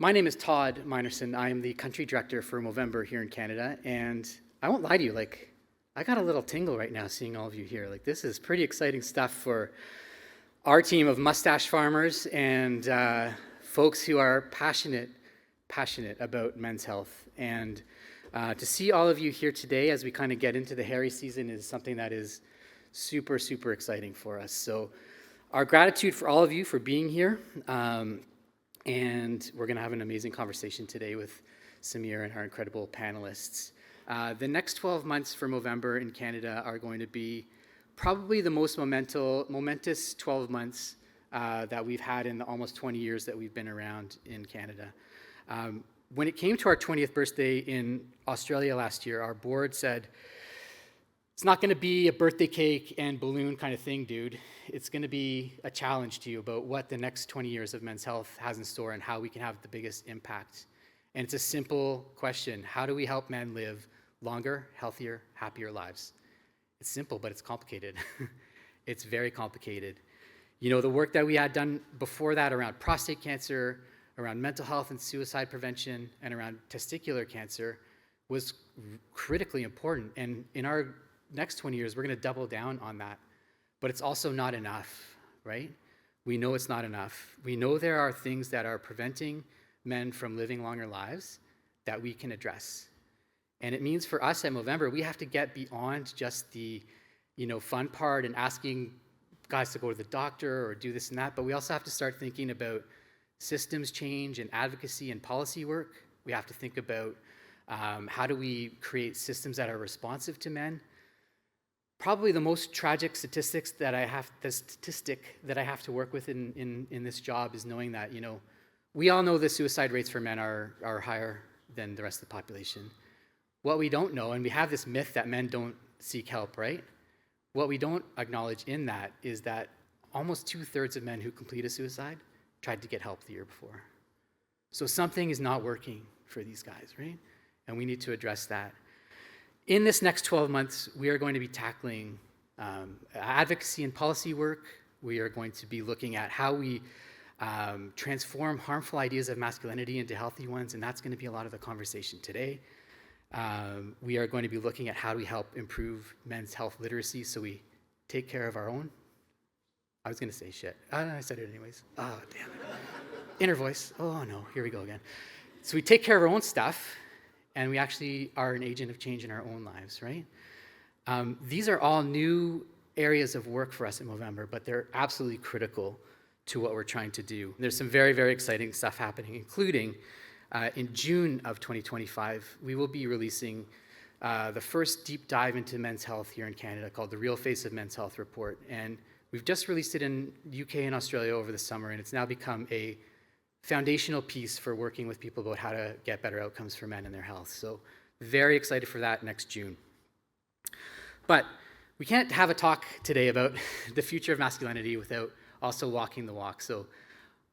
My name is Todd Minerson. I am the country director for Movember here in Canada, and I won't lie to you, I got a little tingle right now seeing all of you here. This is pretty exciting stuff for our team of mustache farmers and folks who are passionate about men's health. And to see all of you here today as we kind of get into the hairy season is something that is super, super exciting for us. So our gratitude for all of you for being here. And we're going to have an amazing conversation today with Samir and our incredible panelists. The next 12 months for Movember in Canada are going to be probably the most momentous 12 months that we've had in the almost 20 years that we've been around in Canada. When it came to our 20th birthday in Australia last year, our board said, it's not going to be a birthday cake and balloon kind of thing, dude. It's going to be a challenge to you about what the next 20 years of men's health has in store and how we can have the biggest impact. And it's a simple question. How do we help men live longer, healthier, happier lives? It's simple, but it's complicated. It's very complicated. You know, the work that we had done before that around prostate cancer, around mental health and suicide prevention, and around testicular cancer was critically important. And in our next 20 years, we're going to double down on that. But it's also not enough, right? We know it's not enough. We know there are things that are preventing men from living longer lives that we can address. And it means for us at Movember, we have to get beyond just the, fun part and asking guys to go to the doctor or do this and that, but we also have to start thinking about systems change and advocacy and policy work. We have to think about how do we create systems that are responsive to men. Probably the most tragic statistic that I have to work with in this job is knowing that, we all know the suicide rates for men are higher than the rest of the population. What we don't know, and we have this myth that men don't seek help, right? What we don't acknowledge in that is that almost 2/3 of men who complete a suicide tried to get help the year before. So something is not working for these guys, right? And we need to address that. In this next 12 months, we are going to be tackling advocacy and policy work. We are going to be looking at how we transform harmful ideas of masculinity into healthy ones, and that's going to be a lot of the conversation today. We are going to be looking at how do we help improve men's health literacy so we take care of our own. I was going to say shit. I said it anyways. Oh, damn it. Inner voice. Oh, no. Here we go again. So we take care of our own stuff, and we actually are an agent of change in our own lives, right? These are all new areas of work for us in Movember, but they're absolutely critical to what we're trying to do. There's some very, very exciting stuff happening, including in June of 2025, we will be releasing the first deep dive into men's health here in Canada called the Real Face of Men's Health report. And we've just released it in UK and Australia over the summer, and it's now become a foundational piece for working with people about how to get better outcomes for men in their health. So very excited for that next June. But we can't have a talk today about the future of masculinity without also walking the walk. So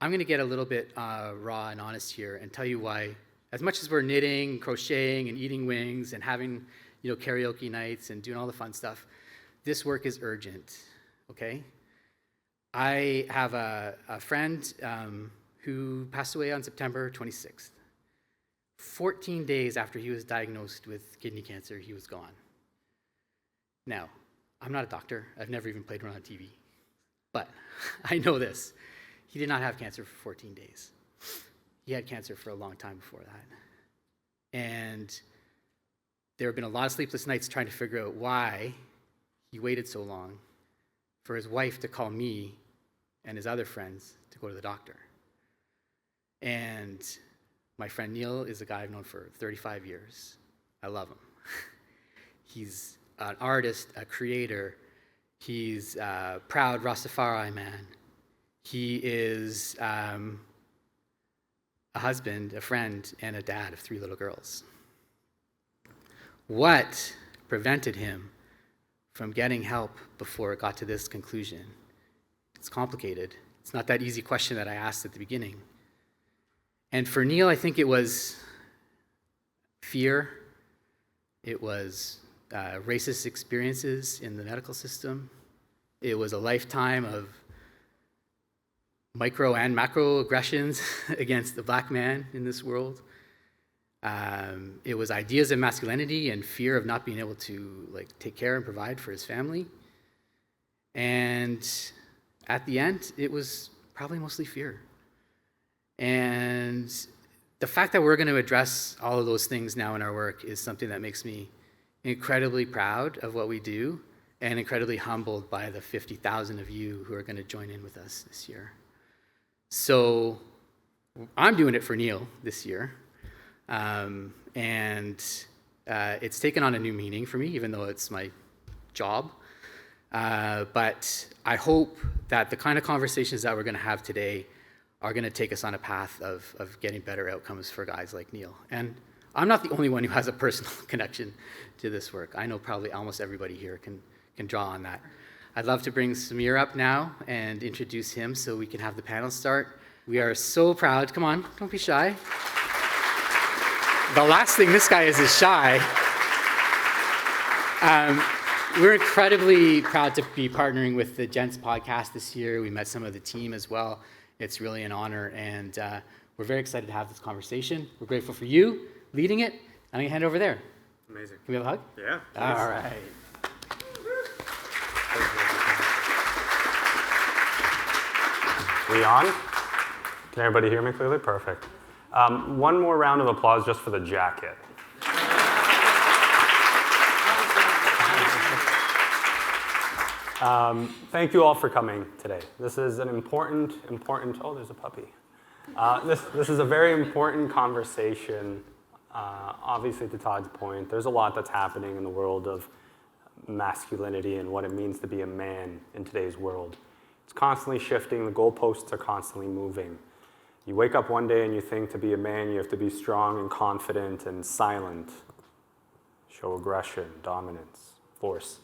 I'm going to get a little bit raw and honest here and tell you why, as much as we're knitting, crocheting, and eating wings and having karaoke nights and doing all the fun stuff, this work is urgent, okay? I have a friend who passed away on September 26th. 14 days after he was diagnosed with kidney cancer, he was gone. Now, I'm not a doctor. I've never even played one on TV. But I know this. He did not have cancer for 14 days. He had cancer for a long time before that. And there have been a lot of sleepless nights trying to figure out why he waited so long for his wife to call me and his other friends to go to the doctor. And my friend Neil is a guy I've known for 35 years. I love him. He's an artist, a creator. He's a proud Rastafari man. He is a husband, a friend, and a dad of 3 little girls. What prevented him from getting help before it got to this conclusion? It's complicated. It's not that easy question that I asked at the beginning. And for Neil, I think it was fear. It was racist experiences in the medical system. It was a lifetime of micro and macro aggressions against the black man in this world. It was ideas of masculinity and fear of not being able to take care and provide for his family. And at the end, it was probably mostly fear. And the fact that we're going to address all of those things now in our work is something that makes me incredibly proud of what we do and incredibly humbled by the 50,000 of you who are going to join in with us this year. So I'm doing it for Neil this year. And it's taken on a new meaning for me, even though it's my job. But I hope that the kind of conversations that we're going to have today are going to take us on a path of getting better outcomes for guys like Neil. And I'm not the only one who has a personal connection to this work. I know probably almost everybody here can draw on that. I'd love to bring Samir up now and introduce him so we can have the panel start. We are so proud. Come on, don't be shy. The last thing this guy is shy. We're incredibly proud to be partnering with the Gents podcast this year. We met some of the team as well. It's really an honor, and we're very excited to have this conversation. We're grateful for you leading it. I'm gonna hand over there. Amazing. Can we have a hug? Yeah. All right. We on? Can everybody hear me clearly? Perfect. One more round of applause just for the jacket. Thank you all for coming today. This is an important, oh, there's a puppy. This is a very important conversation. Obviously, to Todd's point, there's a lot that's happening in the world of masculinity and what it means to be a man in today's world. It's constantly shifting. The goalposts are constantly moving. You wake up one day and you think to be a man, you have to be strong and confident and silent, show aggression, dominance, force.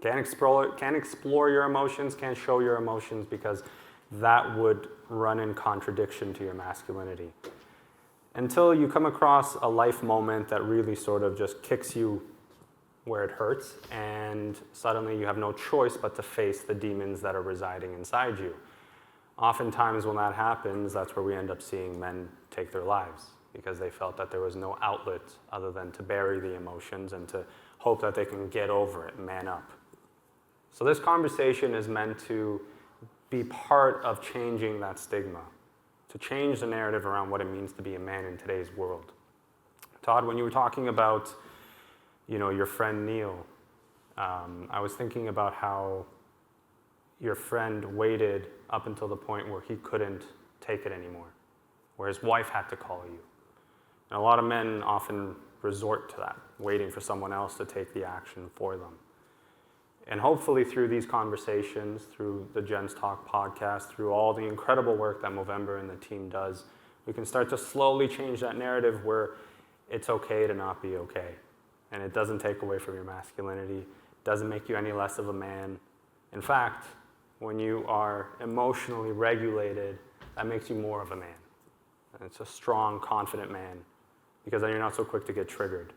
Can't explore your emotions, can't show your emotions, because that would run in contradiction to your masculinity. Until you come across a life moment that really sort of just kicks you where it hurts, and suddenly you have no choice but to face the demons that are residing inside you. Oftentimes when that happens, that's where we end up seeing men take their lives, because they felt that there was no outlet other than to bury the emotions and to hope that they can get over it, man up. So this conversation is meant to be part of changing that stigma, to change the narrative around what it means to be a man in today's world. Todd, when you were talking about, your friend Neil, I was thinking about how your friend waited up until the point where he couldn't take it anymore, where his wife had to call you. And a lot of men often resort to that, waiting for someone else to take the action for them. And hopefully through these conversations, through the Gents Talk podcast, through all the incredible work that Movember and the team does, we can start to slowly change that narrative where it's okay to not be okay. And it doesn't take away from your masculinity, doesn't make you any less of a man. In fact, when you are emotionally regulated, that makes you more of a man. And it's a strong, confident man, because then you're not so quick to get triggered.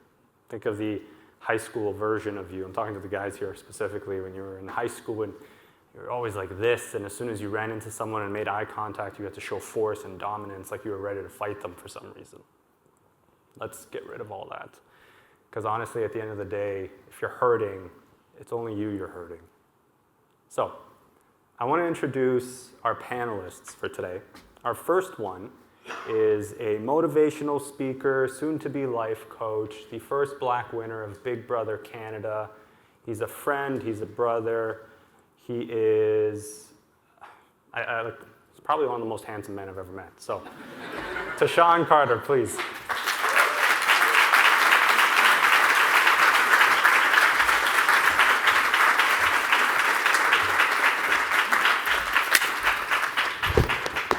Think of the high school version of you. I'm talking to the guys here specifically. When you were in high school and you were always like this, and as soon as you ran into someone and made eye contact, you had to show force and dominance, like you were ready to fight them for some reason. Let's get rid of all that. Because honestly, at the end of the day, if you're hurting, it's only you're hurting. So, I want to introduce our panelists for today. Our first one is a motivational speaker, soon-to-be life coach, the first black winner of Big Brother Canada. He's a friend, he's a brother. He is, he's probably one of the most handsome men I've ever met. So, to Sean Carter, please.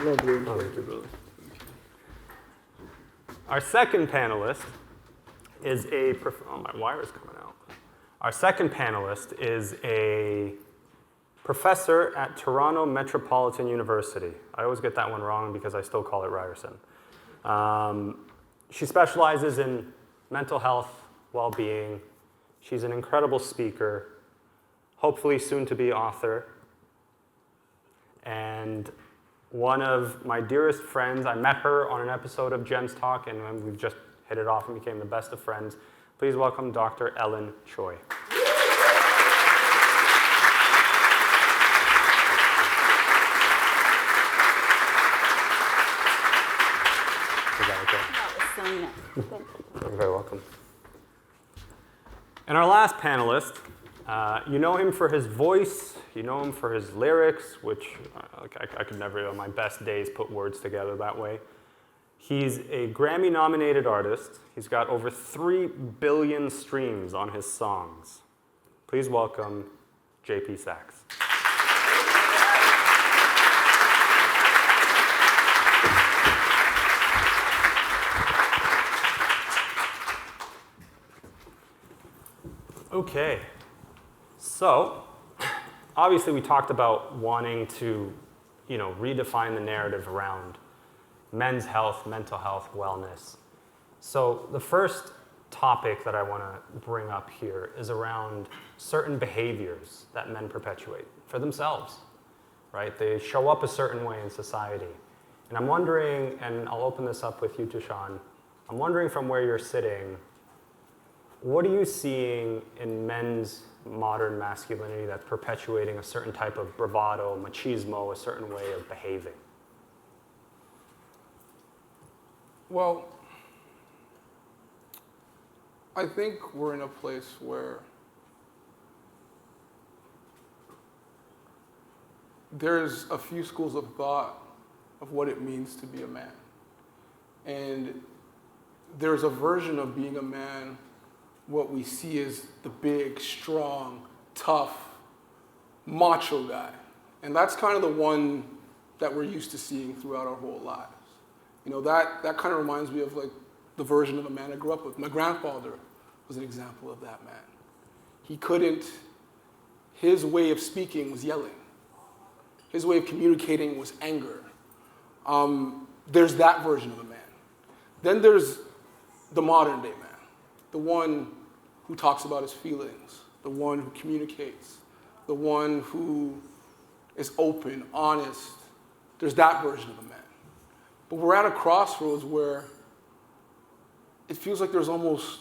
Thank you, brother. Our second panelist is my wire is coming out. Our second panelist is a professor at Toronto Metropolitan University. I always get that one wrong because I still call it Ryerson. She specializes in mental health, well-being. She's an incredible speaker, hopefully soon to be author. And one of my dearest friends. I met her on an episode of Gents Talk, and we've just hit it off and became the best of friends. Please welcome Dr. Ellen Choi. You're very welcome. And our last panelist, you know him for his voice, you know him for his lyrics, which I could never on my best days put words together that way. He's a Grammy-nominated artist. He's got over 3 billion streams on his songs. Please welcome J.P. Saxe. Okay, so obviously we talked about wanting to, redefine the narrative around men's health, mental health, wellness. So the first topic that I want to bring up here is around certain behaviors that men perpetuate for themselves, right? They show up a certain way in society. And I'm wondering, and I'll open this up with you to Shan, I'm wondering from where you're sitting, what are you seeing in men's modern masculinity that's perpetuating a certain type of bravado, machismo, a certain way of behaving? Well, I think we're in a place where there's a few schools of thought of what it means to be a man. And there's a version of being a man, what we see is the big, strong, tough, macho guy. And that's kind of the one that we're used to seeing throughout our whole lives. That kind of reminds me of like the version of a man I grew up with. My grandfather was an example of that man. His way of speaking was yelling. His way of communicating was anger. There's that version of a man. Then there's the modern day man, the one who talks about his feelings, the one who communicates, the one who is open, honest. There's that version of a man. But we're at a crossroads where it feels like there's almost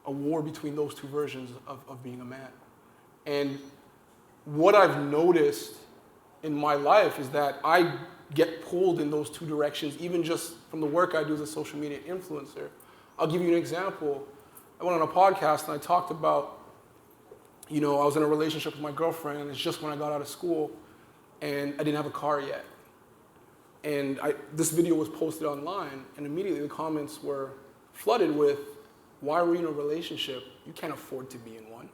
a war between those two versions of being a man. And what I've noticed in my life is that I get pulled in those two directions, even just from the work I do as a social media influencer. I'll give you an example. I went on a podcast and I talked about, I was in a relationship with my girlfriend, and it's just when I got out of school, and I didn't have a car yet. And this video was posted online, and immediately the comments were flooded with, "Why were you in a relationship? You can't afford to be in one.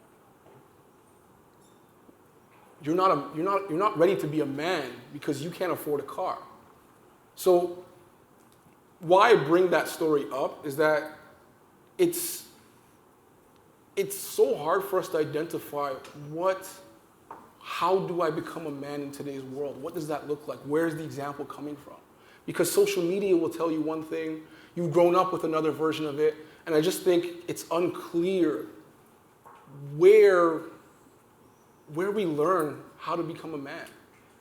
You're not ready to be a man because you can't afford a car." So why I bring that story up is that it's so hard for us to identify how do I become a man in today's world? What does that look like? Where's the example coming from? Because social media will tell you one thing, you've grown up with another version of it, and I just think it's unclear where we learn how to become a man.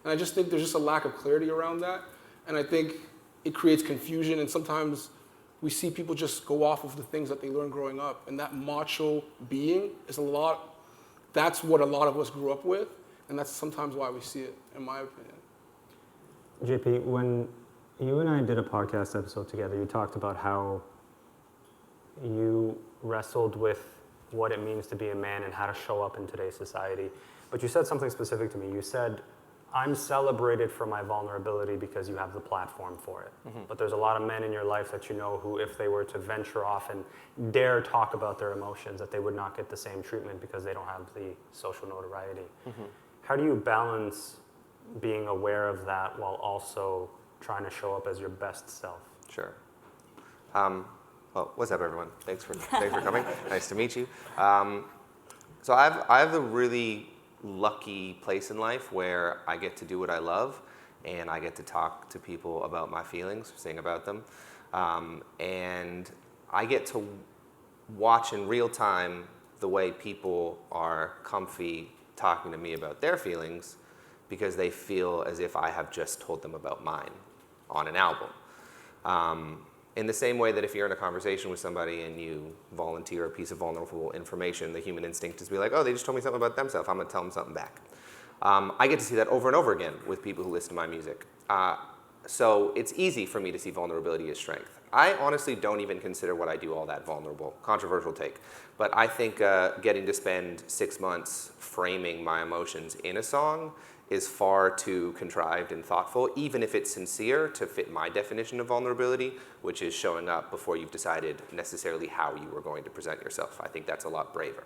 And I just think there's just a lack of clarity around that, and I think it creates confusion, and sometimes we see people just go off of the things that they learned growing up, and that macho being is that's what a lot of us grew up with, and that's sometimes why we see it, in my opinion. JP, when you and I did a podcast episode together, you talked about how you wrestled with what it means to be a man and how to show up in today's society. But you said something specific to me. You said, I'm celebrated for my vulnerability because you have the platform for it. Mm-hmm. But there's a lot of men in your life that you know who, if they were to venture off and dare talk about their emotions, that they would not get the same treatment because they don't have the social notoriety. Mm-hmm. How do you balance being aware of that while also trying to show up as your best self? Sure. Well, what's up, everyone? Thanks for coming. Nice to meet you. So I have the really lucky place in life where I get to do what I love, and I get to talk to people about my feelings, sing about them, and I get to watch in real time the way people are comfy talking to me about their feelings, because they feel as if I have just told them about mine on an album. In the same way that if you're in a conversation with somebody and you volunteer a piece of vulnerable information, the human instinct is to be like, oh, they just told me something about themselves, I'm gonna tell them something back. I get to see that over and over again with people who listen to my music. So it's easy for me to see vulnerability as strength. I honestly don't even consider what I do all that vulnerable. Controversial take. But I think getting to spend 6 months framing my emotions in a song is far too contrived and thoughtful, even if it's sincere, to fit my definition of vulnerability, which is showing up before you've decided necessarily how you are going to present yourself. I think that's a lot braver.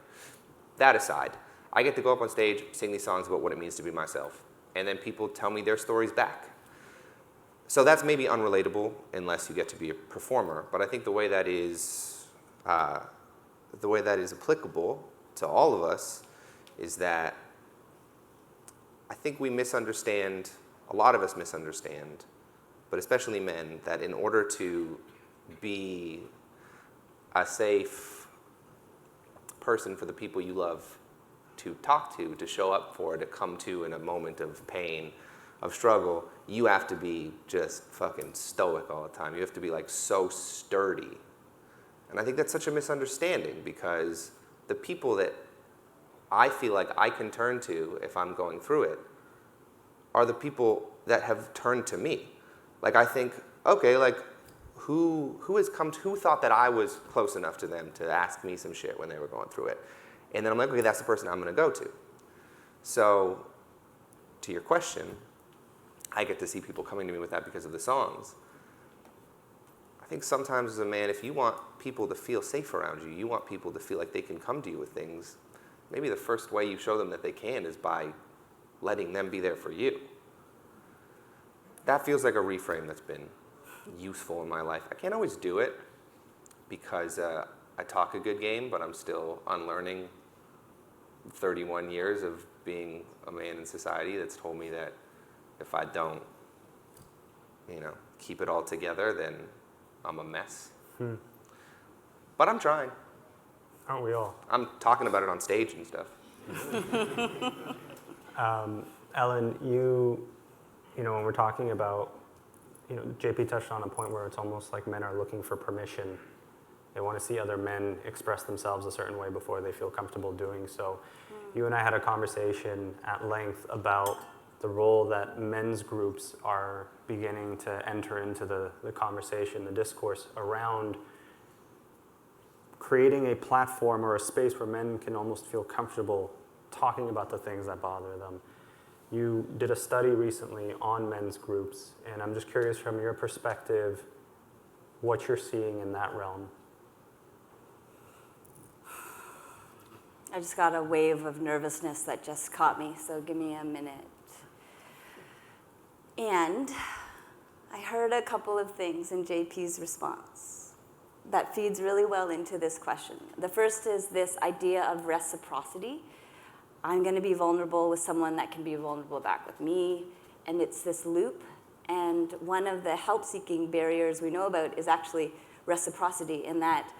That aside, I get to go up on stage, sing these songs about what it means to be myself, and then people tell me their stories back. So that's maybe unrelatable unless you get to be a performer, but I think the way that is applicable to all of us is that I think we misunderstand, a lot of us misunderstand, but especially men, that in order to be a safe person for the people you love to talk to show up for, to come to in a moment of pain, of struggle, you have to be just fucking stoic all the time. You have to be like so sturdy. And I think that's such a misunderstanding, because the people that I feel like I can turn to if I'm going through it are the people that have turned to me. Like, I think, okay, like, who thought that I was close enough to them to ask me some shit when they were going through it? And then I'm like, okay, that's the person I'm gonna go to. So, to your question, I get to see people coming to me with that because of the songs. I think sometimes as a man, if you want people to feel safe around you, you want people to feel like they can come to you with things, maybe the first way you show them that they can is by letting them be there for you. That feels like a reframe that's been useful in my life. I can't always do it because I talk a good game, but I'm still unlearning 31 years of being a man in society that's told me that if I don't, keep it all together, then I'm a mess. But I'm trying. Aren't we all? I'm talking about it on stage and stuff. Ellen, you when we're talking about, JP touched on a point where it's almost like men are looking for permission. They want to see other men express themselves a certain way before they feel comfortable doing so. You and I had a conversation at length about the role that men's groups are beginning to enter into the conversation, the discourse around creating a platform or a space where men can almost feel comfortable talking about the things that bother them. You did a study recently on men's groups, and I'm just curious from your perspective what you're seeing in that realm. I just got a wave of nervousness that just caught me, so give me a minute. And I heard a couple of things in JP's response that feeds really well into this question. The first is this idea of reciprocity. I'm going to be vulnerable with someone that can be vulnerable back with me, and it's this loop. And one of the help-seeking barriers we know about is actually reciprocity, in that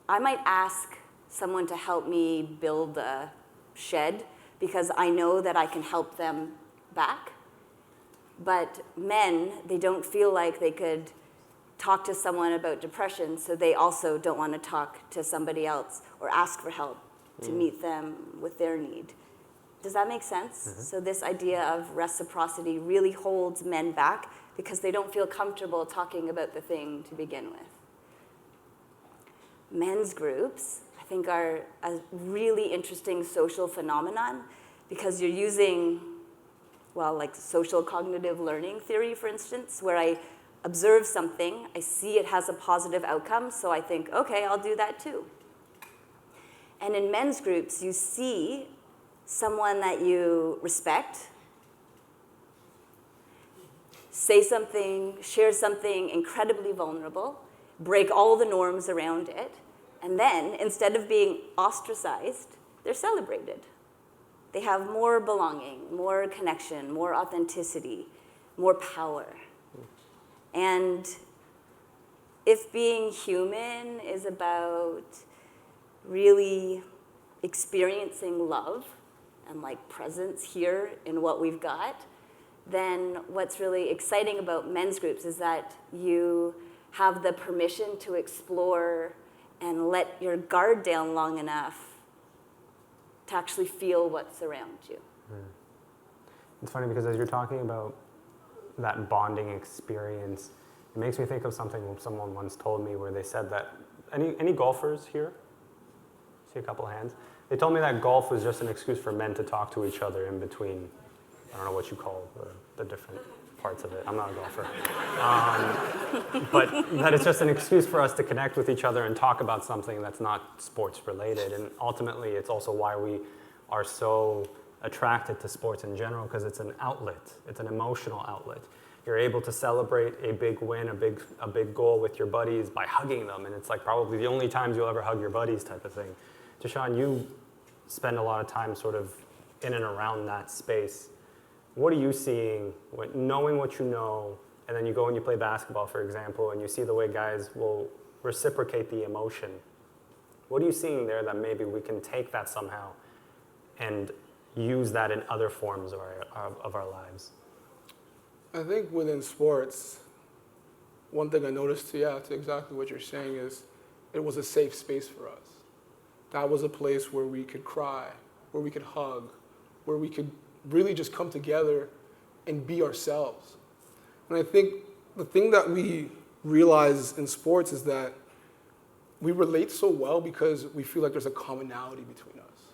I might ask someone to help me build a shed because I know that I can help them back. But men, they don't feel like they could talk to someone about depression, so they also don't want to talk to somebody else or ask for help to meet them with their need. Does that make sense? Mm-hmm. So this idea of reciprocity really holds men back because they don't feel comfortable talking about the thing to begin with. Men's groups, I think, are a really interesting social phenomenon because you're using, like social cognitive learning theory, for instance, where I observe something, I see it has a positive outcome, so I think, okay, I'll do that too. And in men's groups, you see someone that you respect say something, share something incredibly vulnerable, break all the norms around it, and then, instead of being ostracized, they're celebrated. They have more belonging, more connection, more authenticity, more power. And if being human is about really experiencing love and like presence here in what we've got, then what's really exciting about men's groups is that you have the permission to explore and let your guard down long enough to actually feel what's around you. It's funny because as you're talking about that bonding experience, it makes me think of something someone once told me where they said that, any golfers here? See a couple of hands. They told me that golf was just an excuse for men to talk to each other in between, I don't know what you call the different parts of it. I'm not a golfer. But that it's just an excuse for us to connect with each other and talk about something that's not sports related. And ultimately, it's also why we are so attracted to sports in general, because it's an outlet. It's an emotional outlet. You're able to celebrate a big win, a big goal with your buddies by hugging them. And it's like probably the only times you'll ever hug your buddies type of thing. Shan, you spend a lot of time sort of in and around that space. What are you seeing, knowing what you know, and then you go and you play basketball, for example, and you see the way guys will reciprocate the emotion? What are you seeing there that maybe we can take that somehow and use that in other forms of our lives? I think within sports, one thing I noticed, to exactly what you're saying, is it was a safe space for us. That was a place where we could cry, where we could hug, where we could really just come together and be ourselves. And I think the thing that we realize in sports is that we relate so well because we feel like there's a commonality between us.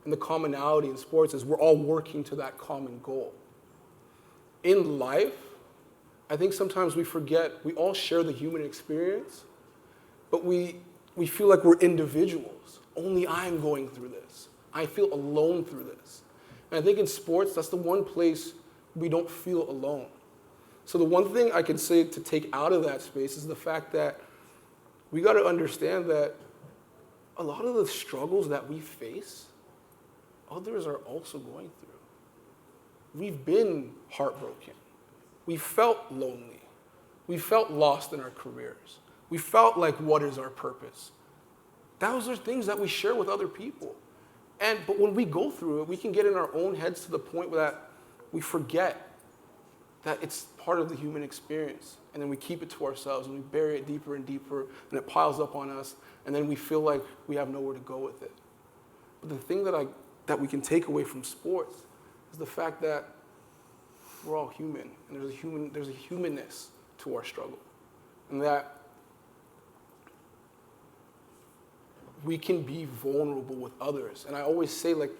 And the commonality in sports is we're all working to that common goal. In life, I think sometimes we forget we all share the human experience, but we feel like we're individuals. Only I'm going through this. I feel alone through this. And I think in sports, that's the one place we don't feel alone. So the one thing I can say to take out of that space is the fact that we got to understand that a lot of the struggles that we face, others are also going through. We've been heartbroken. We felt lonely. We felt lost in our careers. We felt like, what is our purpose? Those are things that we share with other people. But when we go through it, we can get in our own heads to the point that we forget that it's part of the human experience. And then we keep it to ourselves, and we bury it deeper and deeper, and it piles up on us, and then we feel like we have nowhere to go with it. But the thing that we can take away from sports is the fact that we're all human, and there's a humanness to our struggle. And that we can be vulnerable with others. And I always say, like,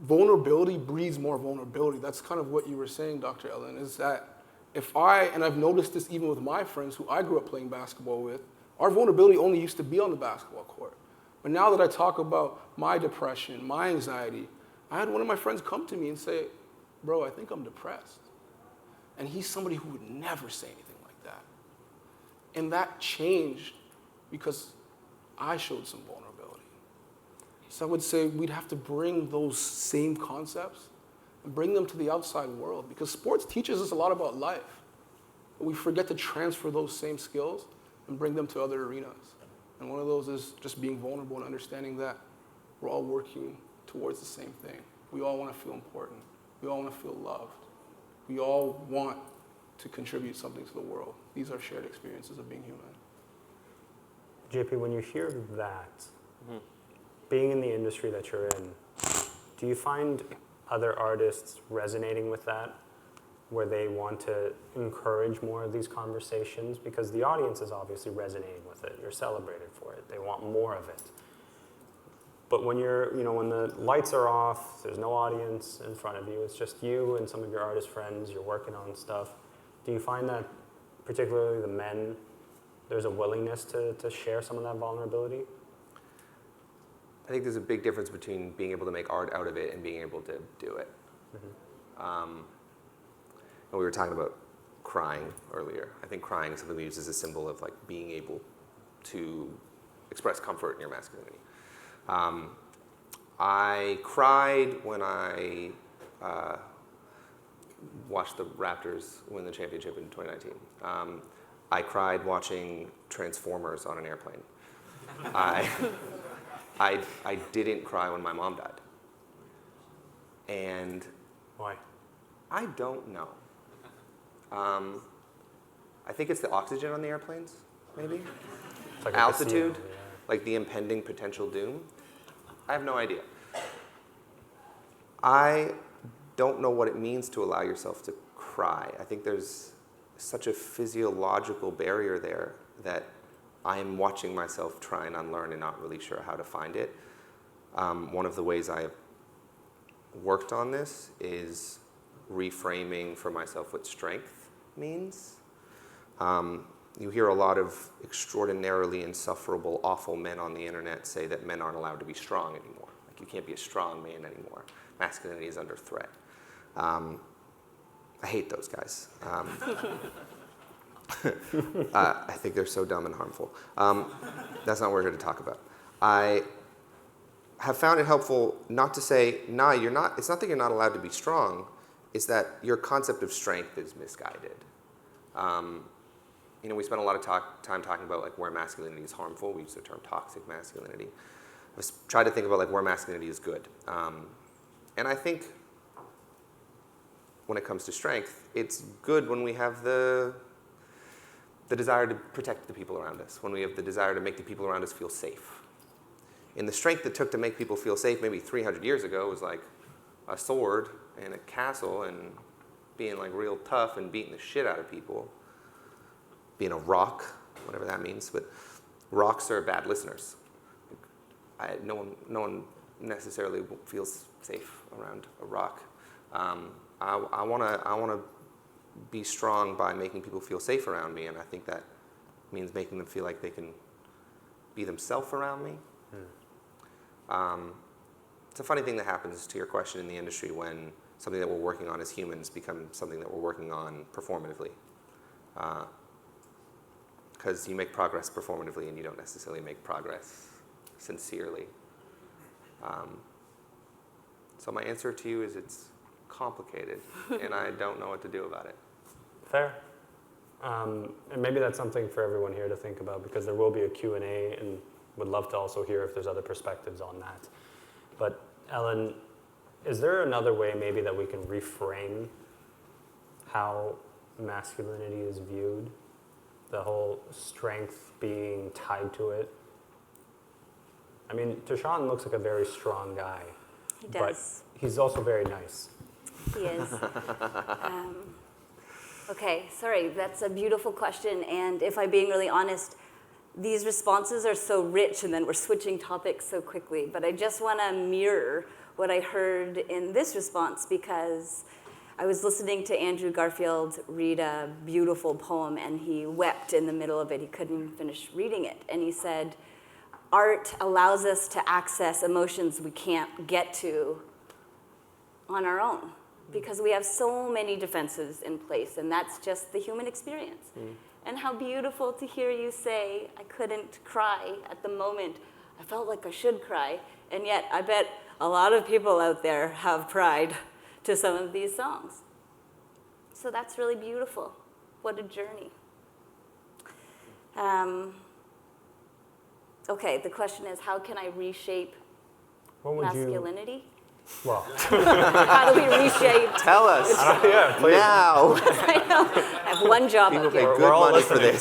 vulnerability breeds more vulnerability. That's kind of what you were saying, Dr. Ellen, is that and I've noticed this even with my friends who I grew up playing basketball with, our vulnerability only used to be on the basketball court. But now that I talk about my depression, my anxiety, I had one of my friends come to me and say, bro, I think I'm depressed. And he's somebody who would never say anything like that. And that changed because I showed some vulnerability. So I would say we'd have to bring those same concepts and bring them to the outside world, because sports teaches us a lot about life. But we forget to transfer those same skills and bring them to other arenas. And one of those is just being vulnerable and understanding that we're all working towards the same thing. We all want to feel important. We all want to feel loved. We all want to contribute something to the world. These are shared experiences of being human. JP, when you hear that, being in the industry that you're in, do you find other artists resonating with that, where they want to encourage more of these conversations? Because the audience is obviously resonating with it. You're celebrated for it. They want more of it. But when when the lights are off, there's no audience in front of you, it's just you and some of your artist friends, you're working on stuff. Do you find that, particularly the men, there's a willingness to share some of that vulnerability? I think there's a big difference between being able to make art out of it and being able to do it. We were talking about crying earlier. I think crying is something we use as a symbol of like being able to express comfort in your masculinity. I cried when I watched the Raptors win the championship in 2019. I cried watching Transformers on an airplane. I didn't cry when my mom died. And Why? I don't know. I think it's the oxygen on the airplanes, maybe? It's like a Altitude, casino, yeah. like the impending potential doom. I have no idea. I don't know what it means to allow yourself to cry. I think there's such a physiological barrier there that I'm watching myself try and unlearn and not really sure how to find it. One of the ways I've worked on this is reframing for myself what strength means. You hear a lot of extraordinarily insufferable, awful men on the internet say that men aren't allowed to be strong anymore. Like, you can't be a strong man anymore. Masculinity is under threat. I hate those guys. I think they're so dumb and harmful. That's not what we're here to talk about. I have found it helpful not to say, nah, you're not, it's not that you're not allowed to be strong, it's that your concept of strength is misguided. We spend a lot of time talking about like where masculinity is harmful. We use the term toxic masculinity. I've tried to think about like where masculinity is good. And I think when it comes to strength, it's good when we have the desire to protect the people around us, when we have the desire to make the people around us feel safe. And the strength it took to make people feel safe maybe 300 years ago was like a sword and a castle and being like real tough and beating the shit out of people. Being a rock, whatever that means, but rocks are bad listeners. No one necessarily feels safe around a rock. I want to be strong by making people feel safe around me, and I think that means making them feel like they can be themselves around me. It's a funny thing that happens, to your question, in the industry when something that we're working on as humans becomes something that we're working on performatively. Because you make progress performatively and you don't necessarily make progress sincerely. So my answer to you is it's complicated and I don't know what to do about it. Fair. And maybe that's something for everyone here to think about, because there will be a Q&A and would love to also hear if there's other perspectives on that. But Ellen, is there another way maybe that we can reframe how masculinity is viewed? The whole strength being tied to it. I mean, Shan looks like a very strong guy. He does. But he's also very nice. He is. Okay, sorry, that's a beautiful question. And if I'm being really honest, these responses are so rich and then we're switching topics so quickly. But I just want to mirror what I heard in this response, because I was listening to Andrew Garfield read a beautiful poem and he wept in the middle of it. He couldn't even finish reading it. And he said, art allows us to access emotions we can't get to on our own, because we have so many defenses in place, and that's just the human experience. And how beautiful to hear you say, I couldn't cry at the moment. I felt like I should cry. And yet, I bet a lot of people out there have cried to some of these songs. So that's really beautiful. What a journey. Okay, the question is, how can I reshape masculinity? Well, How do we reshape? Tell us yeah, please. now. I know. I have one job People up pay here. good all money for this.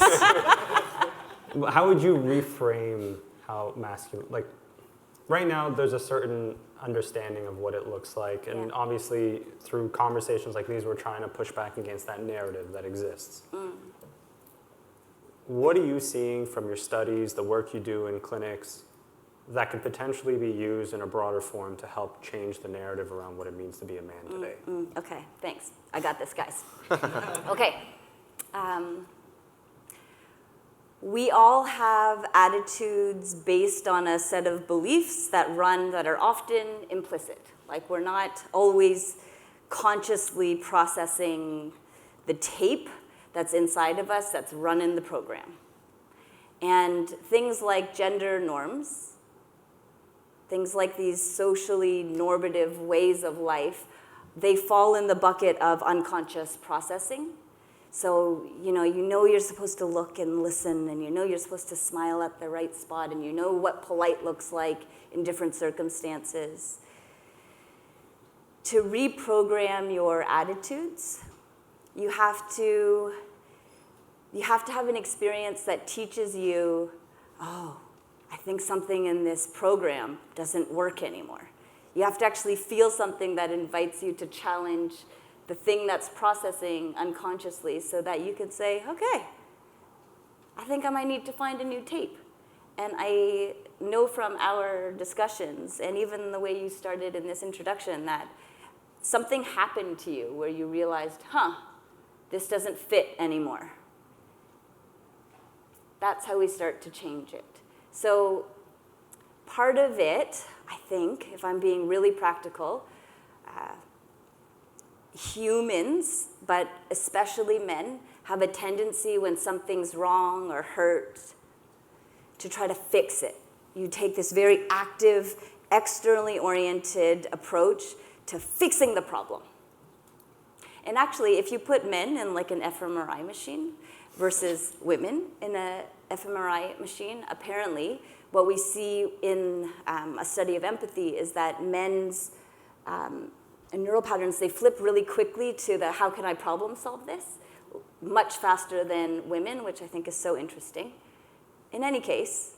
How would you reframe how masculine, like right now there's a certain understanding of what it looks like, and Yeah. obviously through conversations like these we're trying to push back against that narrative that exists. What are you seeing from your studies, the work you do in clinics, that could potentially be used in a broader form to help change the narrative around what it means to be a man today? Okay, thanks. I got this, guys. Okay. We all have attitudes based on a set of beliefs that are often implicit. Like, we're not always consciously processing the tape that's inside of us that's running the program. And things like gender norms, things like these socially normative ways of life, they fall in the bucket of unconscious processing. So, you know you're supposed to look and listen, and you're supposed to smile at the right spot, and you know what polite looks like in different circumstances. to reprogram your attitudes. You have to have an experience that teaches you, oh, I think something in this program doesn't work anymore. You have to actually feel something that invites you to challenge the thing that's processing unconsciously so that you can say, okay, I think I might need to find a new tape. And I know from our discussions, and even the way you started in this introduction, that something happened to you where you realized, this doesn't fit anymore. That's how we start to change it. So part of it, I think, if I'm being really practical, humans, but especially men, have a tendency when something's wrong or hurt to try to fix it. You take this very active, externally oriented approach to fixing the problem. And actually, if you put men in like an fMRI machine versus women in a fMRI machine, apparently what we see in a study of empathy is that men's neural patterns, they flip really quickly to the how can I problem solve this, much faster than women, which I think is so interesting. In any case,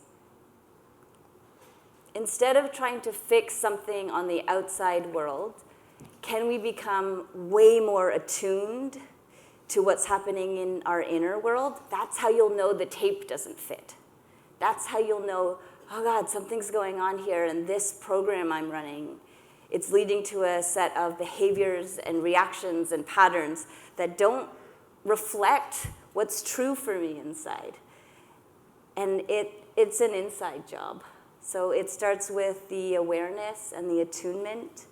instead of trying to fix something on the outside world, can we become way more attuned to what's happening in our inner world? That's how you'll know the tape doesn't fit. That's how you'll know, oh God, something's going on here, and this program I'm running, it's leading to a set of behaviors and reactions and patterns that don't reflect what's true for me inside. And it's an inside job. So it starts with the awareness and the attunement.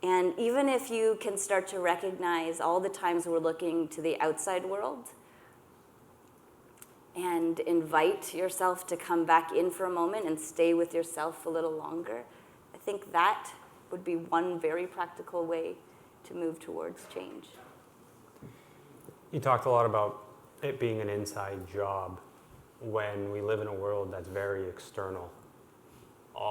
And even if you can start to recognize all the times we're looking to the outside world and invite yourself to come back in for a moment and stay with yourself a little longer, I think that would be one very practical way to move towards change. You talked a lot about it being an inside job when we live in a world that's very external.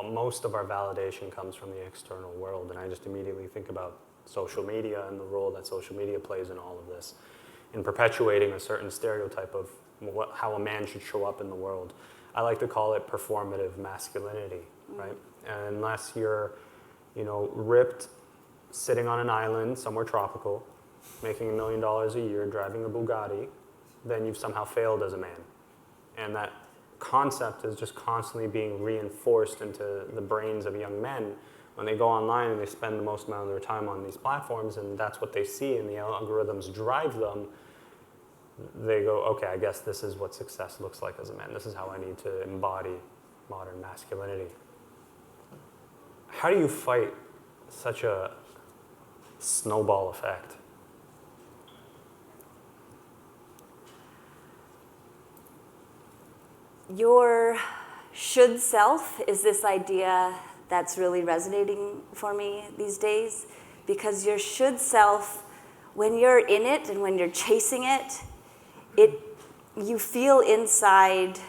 Most of our validation comes from the external world, and I just immediately think about social media and the role that social media plays in all of this, in perpetuating a certain stereotype of how a man should show up in the world. I like to call it performative masculinity, right? And unless you're, ripped, sitting on an island somewhere tropical, making $1 million a year, driving a Bugatti, then you've somehow failed as a man. And that concept is just constantly being reinforced into the brains of young men when they go online and they spend the most amount of their time on these platforms, and that's what they see and the algorithms drive them. They go, okay, I guess this is what success looks like as a man. This is how I need to embody modern masculinity. How do you fight such a snowball effect? Your should self is this idea that's really resonating for me these days, because your should self, when you're in it and when you're chasing it, you feel inside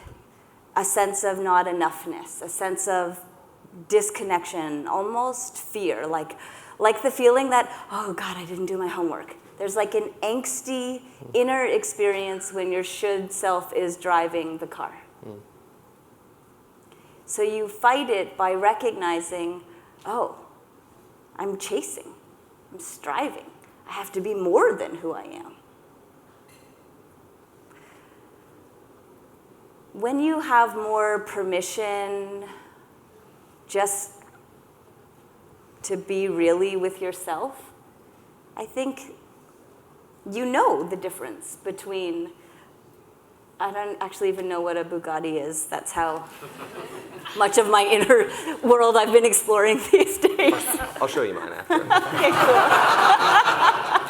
a sense of not enoughness, a sense of disconnection, almost fear, like the feeling that, oh God, I didn't do my homework. There's like an angsty inner experience when your should self is driving the car. So you fight it by recognizing, oh, I'm chasing, I'm striving. I have to be more than who I am. When you have more permission just to be really with yourself, I think you know the difference between, I don't actually even know what a Bugatti is. That's how much of my inner world I've been exploring these days. I'll show you mine after. Okay, cool.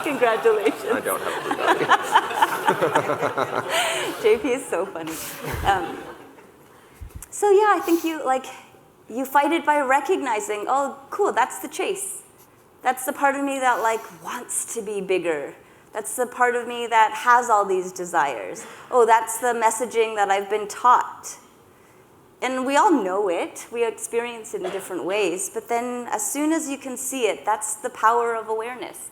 Congratulations. I don't have a Bugatti. JP is so funny. So yeah, I think you fight it by recognizing, oh, cool, that's the chase. That's the part of me that wants to be bigger. That's the part of me that has all these desires. Oh, that's the messaging that I've been taught. and we all know it, we experience it in different ways, but then as soon as you can see it, that's the power of awareness.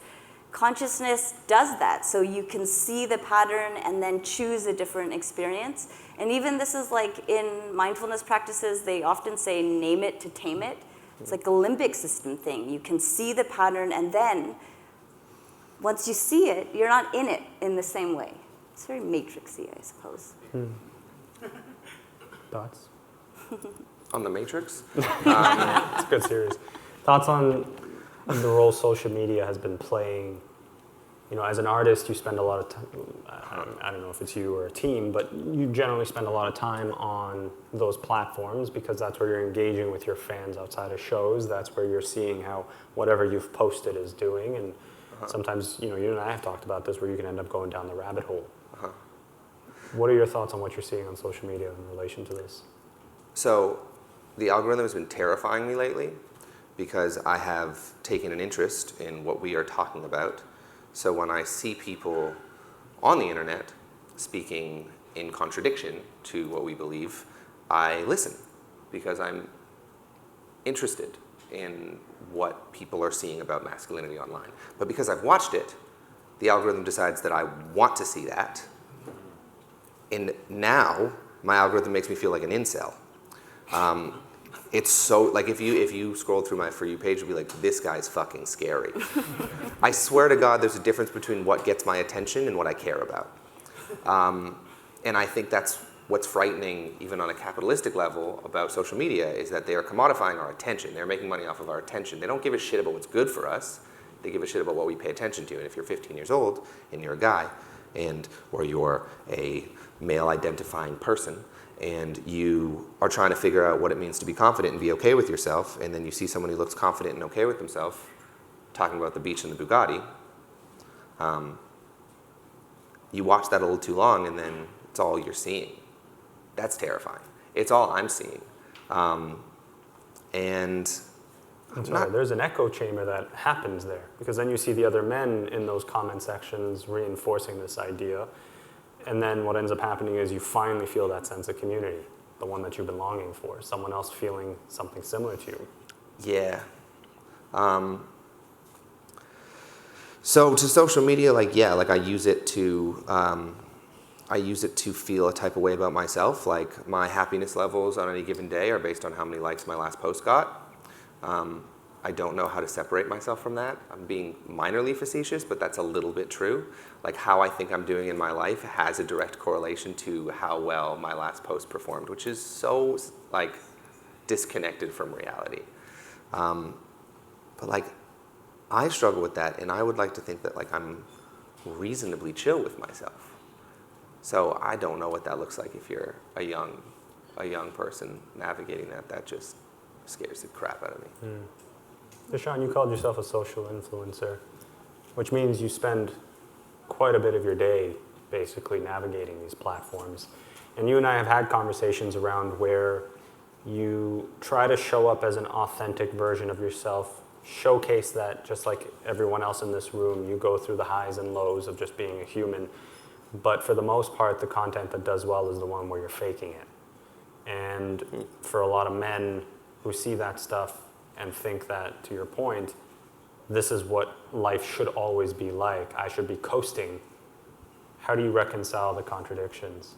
Consciousness does that, so you can see the pattern and then choose a different experience. And even this is like in mindfulness practices, they often say name it to tame it. It's like a limbic system thing. You can see the pattern, and then once you see it, you're not in it in the same way. It's very matrixy, I suppose. Thoughts? On the Matrix? It's a good series. Thoughts on the role social media has been playing? You know, as an artist, you spend a lot of time, I don't know if it's you or a team, but you generally spend a lot of time on those platforms because that's where you're engaging with your fans outside of shows. That's where you're seeing how whatever you've posted is doing. And sometimes, you know, you and I have talked about this where you can end up going down the rabbit hole. What are your thoughts on what you're seeing on social media in relation to this? So the algorithm has been terrifying me lately because I have taken an interest in what we are talking about. So when I see people on the internet speaking in contradiction to what we believe, I listen because I'm interested in what people are seeing about masculinity online. But because I've watched it, the algorithm decides that I want to see that. And now my algorithm makes me feel like an incel. It's so, like if you scroll through my For You page, you'll be like, this guy's fucking scary. I swear to God, there's a difference between what gets my attention and what I care about. And I think that's what's frightening, even on a capitalistic level, about social media, is that they are commodifying our attention. They're making money off of our attention. They don't give a shit about what's good for us. They give a shit about what we pay attention to. And if you're 15 years old and you're a guy, or you're a male-identifying person, and you are trying to figure out what it means to be confident and be okay with yourself, and then you see someone who looks confident and okay with himself talking about the beach and the Bugatti, you watch that a little too long, and then it's all you're seeing. That's terrifying. It's all I'm seeing. There's an echo chamber that happens there, because then you see the other men in those comment sections reinforcing this idea. And then what ends up happening is you finally feel that sense of community, the one that you've been longing for, someone else feeling something similar to you. Yeah. So to social media, I use it to feel a type of way about myself. Like my happiness levels on any given day are based on how many likes my last post got. I don't know how to separate myself from that. I'm being minorly facetious, but that's a little bit true. Like how I think I'm doing in my life has a direct correlation to how well my last post performed, which is so disconnected from reality. But I struggle with that, and I would like to think that I'm reasonably chill with myself. So I don't know what that looks like if you're a young person navigating that. That just scares the crap out of me. So Shan, you called yourself a social influencer, which means you spend quite a bit of your day basically navigating these platforms. And you and I have had conversations around where you try to show up as an authentic version of yourself, showcase that just like everyone else in this room, you go through the highs and lows of just being a human. But for the most part, the content that does well is the one where you're faking it. And for a lot of men who see that stuff and think that, to your point, this is what life should always be like. I should be coasting. How do you reconcile the contradictions?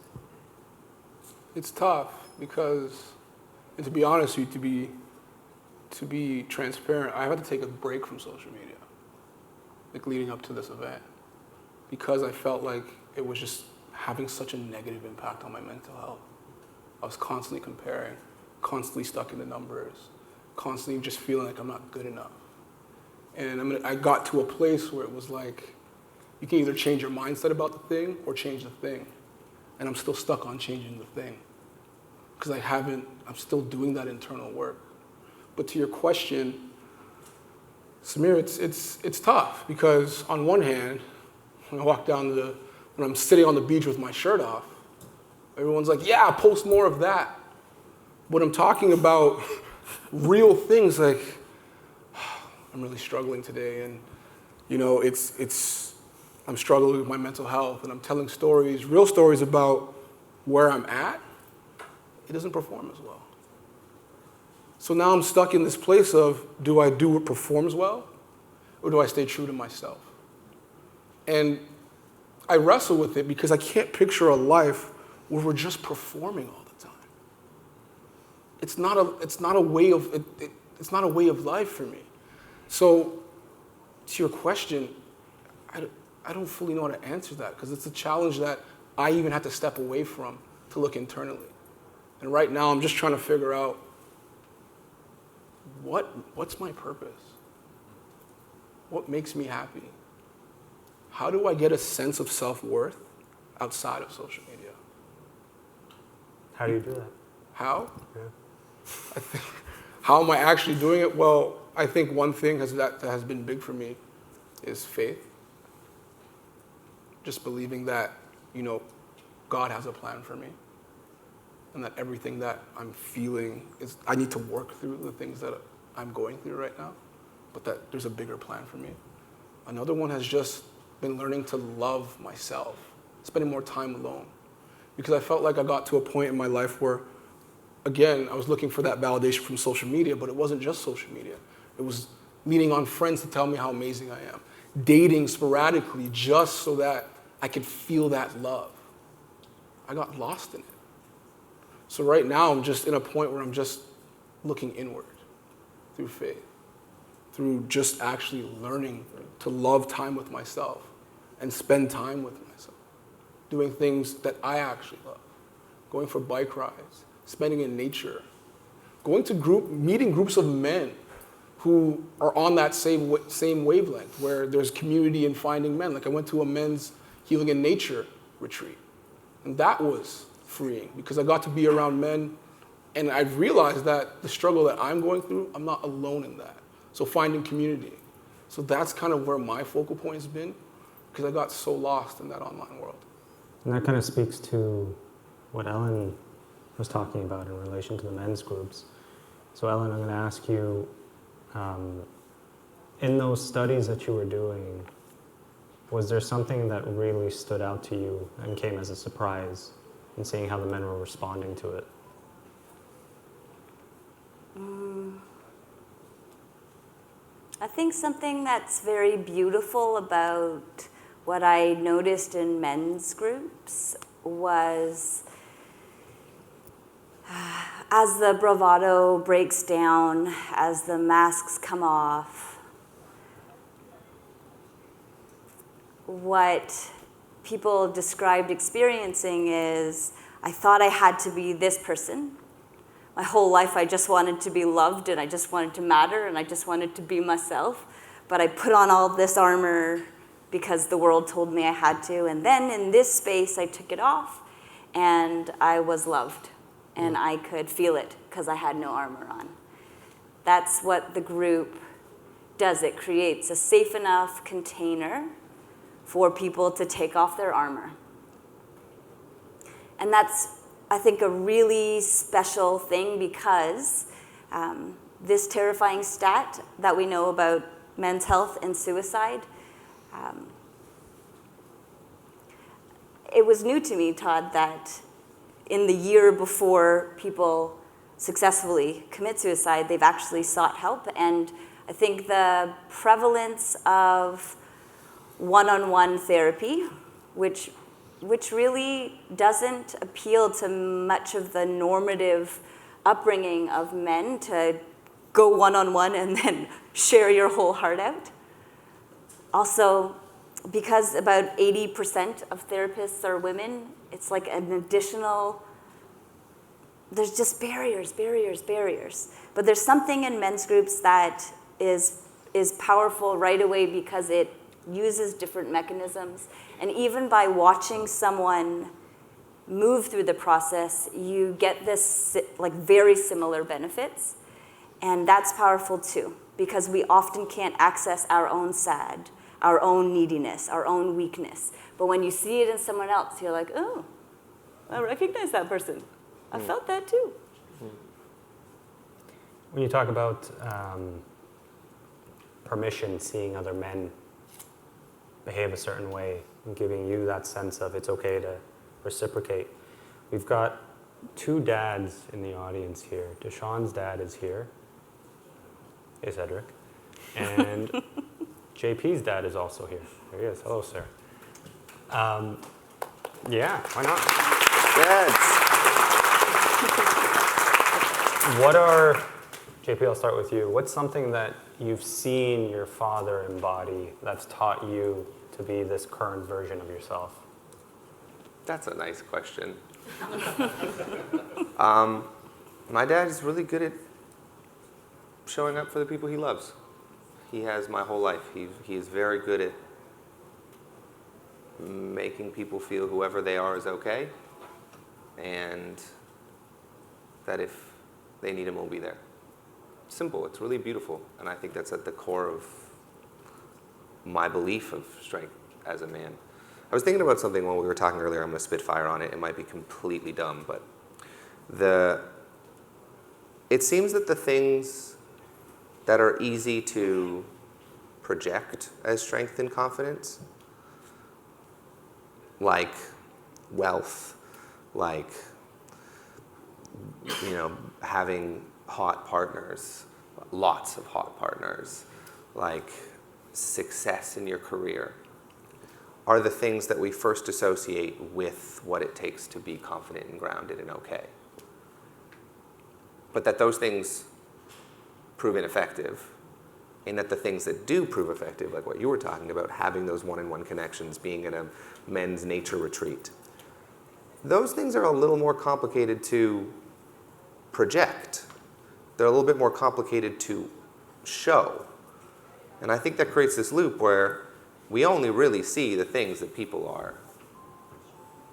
It's tough because, and to be honest with you, to be transparent, I had to take a break from social media, leading up to this event, because I felt like it was just having such a negative impact on my mental health. I was constantly comparing, constantly stuck in the numbers, constantly just feeling like I'm not good enough. And I got to a place where it was like, you can either change your mindset about the thing or change the thing. And I'm still stuck on changing the thing. Because I'm still doing that internal work. But to your question, Samir, it's tough because on one hand, when I'm sitting on the beach with my shirt off, everyone's like, yeah, post more of that. When I'm talking about real things like, I'm really struggling today, and I'm struggling with my mental health, and I'm telling stories, real stories about where I'm at. he doesn't perform as well. So now I'm stuck in this place of, do I do what performs well, or do I stay true to myself? And I wrestle with it because I can't picture a life where we're just performing all the time. It's not a way of life for me. So, to your question, I don't fully know how to answer that because it's a challenge that I even have to step away from to look internally. And right now, I'm just trying to figure out what's my purpose? What makes me happy? How do I get a sense of self-worth outside of social media? How do you do that? How? Yeah. I think, how am I actually doing it? Well, I think one thing that has been big for me is faith. Just believing that, God has a plan for me. And that everything that I'm feeling I need to work through the things that I'm going through right now, but that there's a bigger plan for me. Another one has just been learning to love myself, spending more time alone. Because I felt like I got to a point in my life where, again, I was looking for that validation from social media, but it wasn't just social media. It was leaning on friends to tell me how amazing I am. Dating sporadically just so that I could feel that love. I got lost in it. So right now, I'm just in a point where I'm just looking inward through faith, through just actually learning to love time with myself and spend time with myself, doing things that I actually love, going for bike rides, spending in nature, meeting groups of men who are on that same wavelength, where there's community in finding men. Like I went to a men's healing in nature retreat, and that was freeing because I got to be around men, and I've realized that the struggle that I'm going through, I'm not alone in that. So finding community. So that's kind of where my focal point has been, because I got so lost in that online world. And that kind of speaks to what Ellen was talking about in relation to the men's groups. So Ellen, I'm going to ask you, in those studies that you were doing, was there something that really stood out to you and came as a surprise in seeing how the men were responding to it? I think something that's very beautiful about what I noticed in men's groups was as the bravado breaks down, as the masks come off, what people described experiencing is, I thought I had to be this person. My whole life I just wanted to be loved and I just wanted to matter and I just wanted to be myself. But I put on all this armor because the world told me I had to. And then in this space I took it off and I was loved. And I could feel it because I had no armor on. That's what the group does. It creates a safe enough container for people to take off their armor. And that's, I think, a really special thing because this terrifying stat that we know about men's health and suicide, it was new to me, Todd, that in the year before people successfully commit suicide, they've actually sought help. And I think the prevalence of one-on-one therapy, which really doesn't appeal to much of the normative upbringing of men to go one-on-one and then share your whole heart out. Also, because about 80% of therapists are women, it's like an additional, there's just barriers. But there's something in men's groups that is powerful right away because it uses different mechanisms. And even by watching someone move through the process, you get this like very similar benefits. And that's powerful too, because we often can't access our own sad, our own neediness, our own weakness. But when you see it in someone else, you're like, oh, I recognize that person. I felt that too. When you talk about permission, seeing other men behave a certain way and giving you that sense of it's okay to reciprocate, we've got two dads in the audience here. Deshaun's dad is here. Hey, Cedric. And JP's dad is also here. There he is. Hello, sir. Yeah, why not? What are, JP, I'll start with you. What's something that you've seen your father embody that's taught you to be this current version of yourself? That's a nice question. My dad is really good at showing up for the people he loves. He has my whole life. He is very good at making people feel whoever they are is okay, and that if they need him, we'll be there. Simple. It's really beautiful, and I think that's at the core of my belief of strength as a man. I was thinking about something when we were talking earlier. I'm going to spit fire on it. It might be completely dumb, but it seems that the things that are easy to project as strength and confidence, like wealth, like, having hot partners, lots of hot partners, like success in your career, are the things that we first associate with what it takes to be confident and grounded and okay. But that those things prove ineffective, and that the things that do prove effective, like what you were talking about, having those one-on-one connections, being in a men's nature retreat, those things are a little more complicated to project. They're a little bit more complicated to show. And I think that creates this loop where we only really see the things that people are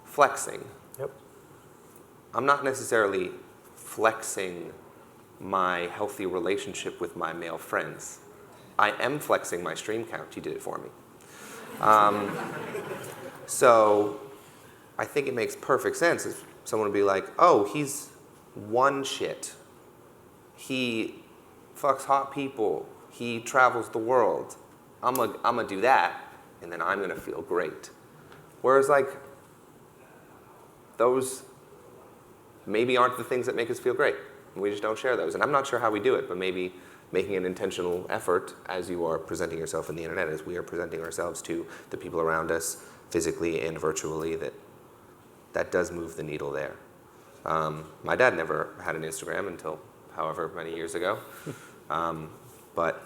flexing. Yep. I'm not necessarily flexing my healthy relationship with my male friends. I am flexing my stream count. You did it for me. So I think it makes perfect sense if someone would be like, oh, he's one shit. He fucks hot people. He travels the world. I'm gonna do that, and then I'm gonna feel great. Whereas, like, those maybe aren't the things that make us feel great. We just don't share those. And I'm not sure how we do it, but maybe making an intentional effort as you are presenting yourself in the internet, as we are presenting ourselves to the people around us, physically and virtually, that does move the needle there. My dad never had an Instagram until however many years ago, but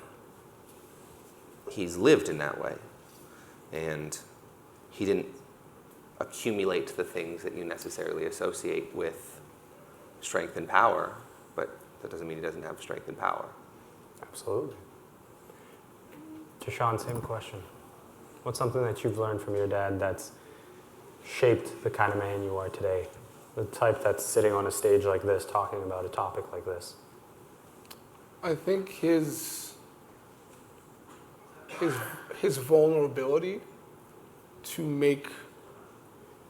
he's lived in that way, and he didn't accumulate the things that you necessarily associate with strength and power, but that doesn't mean he doesn't have strength and power. Absolutely. To Shan, same question. What's something that you've learned from your dad that's shaped the kind of man you are today? The type that's sitting on a stage like this, talking about a topic like this. I think his vulnerability to make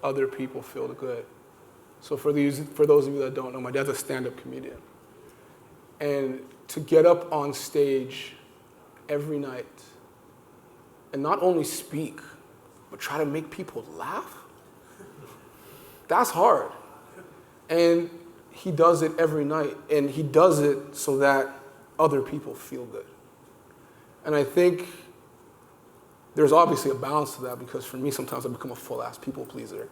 other people feel good. So for those of you that don't know, my dad's a stand-up comedian. And to get up on stage every night and not only speak, but try to make people laugh, that's hard. And he does it every night, and he does it so that other people feel good. And I think there's obviously a balance to that, because for me, sometimes I become a full-ass people pleaser,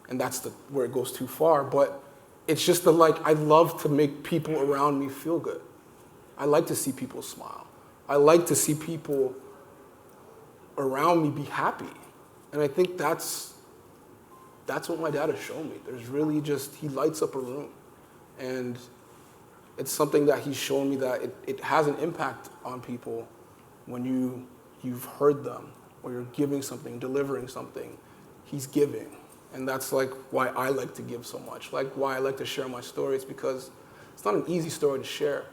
and that's where it goes too far. But it's just I love to make people around me feel good. I like to see people smile. I like to see people around me be happy. And I think that's what my dad has shown me. There's really he lights up a room. And it's something that he's shown me that it has an impact on people when you've heard them, or you're giving something, delivering something. He's giving. And that's why I like to give so much, why I like to share my stories, because it's not an easy story to share.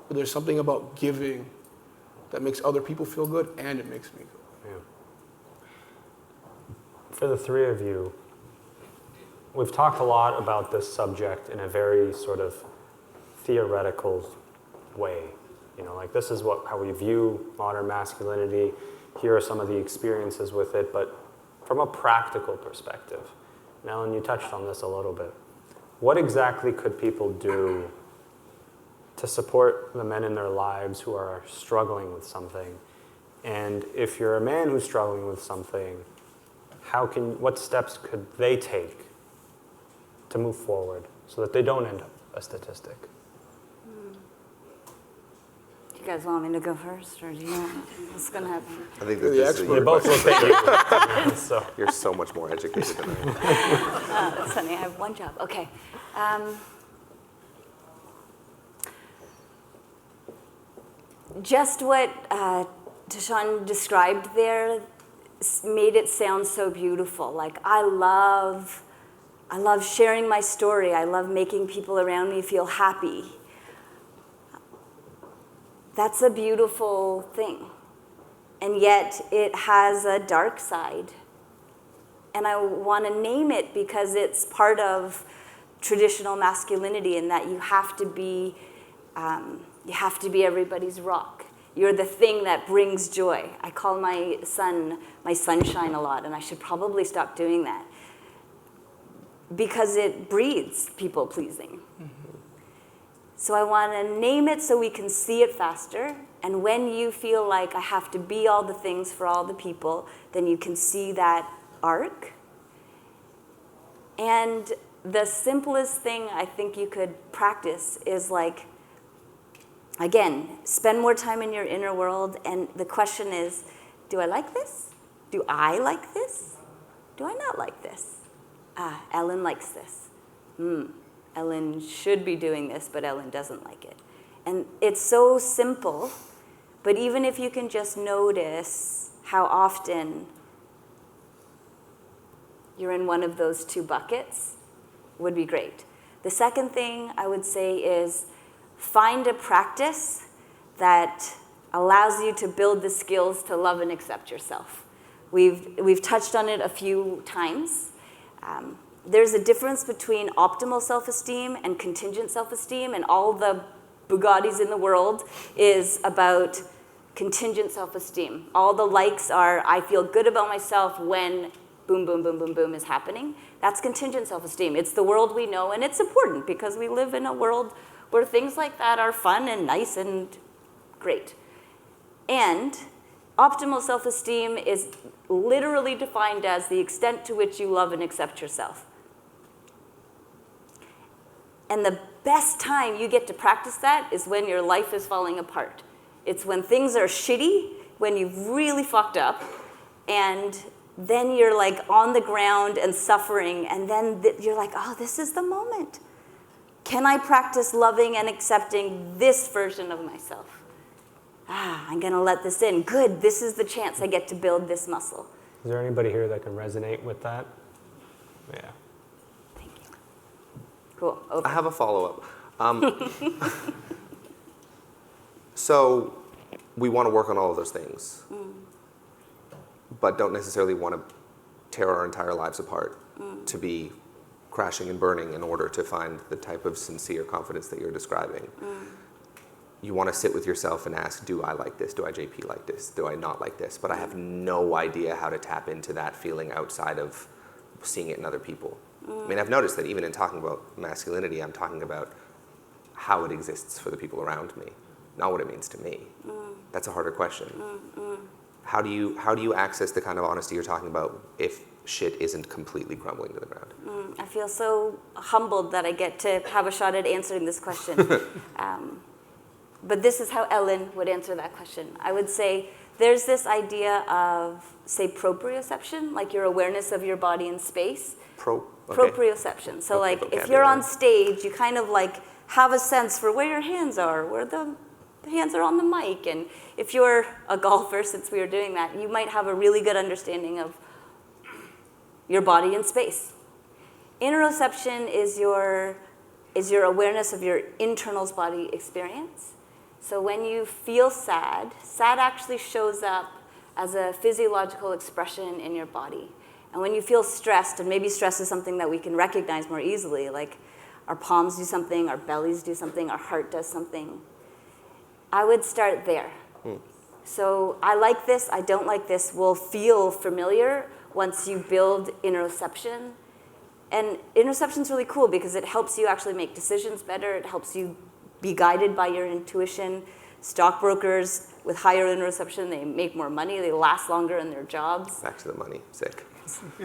But there's something about giving that makes other people feel good, and it makes me feel good. Yeah. For the three of you, we've talked a lot about this subject in a very sort of theoretical way. This is how we view modern masculinity. Here are some of the experiences with it, but from a practical perspective, and Ellen, you touched on this a little bit. what exactly could people do to support the men in their lives who are struggling with something? And if you're a man who's struggling with something, what steps could they take to move forward so that they don't end up a statistic? Do you guys want me to go first, or do you want what's going to happen? I think You're that the this is, expert. They both looked at you. So. you're so much more educated than I am. That's funny. I have one job. Okay. Just what Shan described there made it sound so beautiful. Like, I love sharing my story. I love making people around me feel happy. That's a beautiful thing. And yet it has a dark side. And I want to name it because it's part of traditional masculinity, in that you have to be everybody's rock. You're the thing that brings joy. I call my son my sunshine a lot, and I should probably stop doing that because it breeds people pleasing. Mm-hmm. So I want to name it so we can see it faster. And when you feel like I have to be all the things for all the people, then you can see that arc. And the simplest thing I think you could practice is, like, again, spend more time in your inner world. And the question is, do I like this? Do I like this? Do I not like this? Ellen likes this. Ellen should be doing this, but Ellen doesn't like it. And it's so simple, but even if you can just notice how often you're in one of those two buckets, would be great. The second thing I would say is find a practice that allows you to build the skills to love and accept yourself. We've touched on it a few times. There's a difference between optimal self-esteem and contingent self-esteem, and all the Bugattis in the world is about contingent self-esteem. All the likes are, I feel good about myself when boom, boom, boom, boom, boom is happening. That's contingent self-esteem. It's the world we know, and it's important because we live in a world where things like that are fun and nice and great. And optimal self-esteem is literally defined as the extent to which you love and accept yourself. And the best time you get to practice that is when your life is falling apart. It's when things are shitty, when you've really fucked up, and then you're like on the ground and suffering, and then you're like, oh, this is the moment. Can I practice loving and accepting this version of myself? I'm gonna let this in. Good, this is the chance I get to build this muscle. Is there anybody here that can resonate with that? Yeah. Thank you. Cool, over. I have a follow-up. So we want to work on all of those things, but don't necessarily want to tear our entire lives apart to be crashing and burning in order to find the type of sincere confidence that you're describing. You want to sit with yourself and ask, do I like this? Do I JP like this? Do I not like this? But I have no idea how to tap into that feeling outside of seeing it in other people. I mean, I've noticed that even in talking about masculinity, I'm talking about how it exists for the people around me, not what it means to me. That's a harder question. How do you access the kind of honesty you're talking about if shit isn't completely crumbling to the ground? I feel so humbled that I get to have a shot at answering this question. But this is how Ellen would answer that question. I would say there's this idea of, say, proprioception, like your awareness of your body in space. Proprioception. So like if you're on stage, you kind of like have a sense for where your hands are, where the hands are on the mic. And if you're a golfer, since we were doing that, you might have a really good understanding of your body in space. Interoception is your awareness of your internal body experience. So when you feel sad, sad actually shows up as a physiological expression in your body. And when you feel stressed, and maybe stress is something that we can recognize more easily, like our palms do something, our bellies do something, our heart does something, I would start there. So I like this, I don't like this will feel familiar once you build interoception. And interoception's really cool because it helps you actually make decisions better. It helps you be guided by your intuition. Stockbrokers with higher interoception, they make more money, they last longer in their jobs. Back to the money. Sick.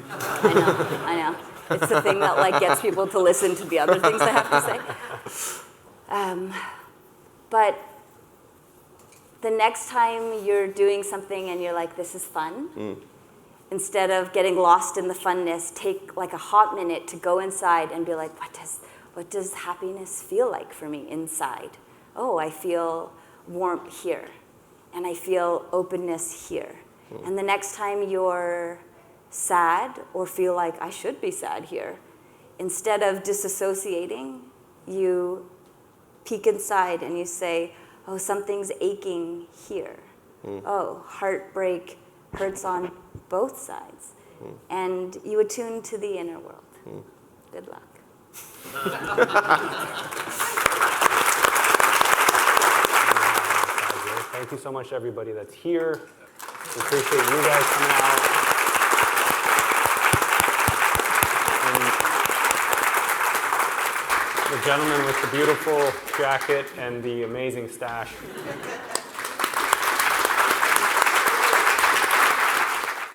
I know. It's the thing that like gets people to listen to the other things I have to say. But the next time you're doing something and you're like, this is fun, instead of getting lost in the funness, take like a hot minute to go inside and be like, what does happiness feel like for me inside? Oh, I feel warmth here, and I feel openness here. And the next time you're sad or feel like I should be sad here, instead of disassociating, you peek inside and you say, oh, something's aching here. Oh, heartbreak hurts on both sides. And you attune to the inner world. Good luck. Thank you so much to everybody that's here. We appreciate you guys coming out. And the gentleman with the beautiful jacket and the amazing stash.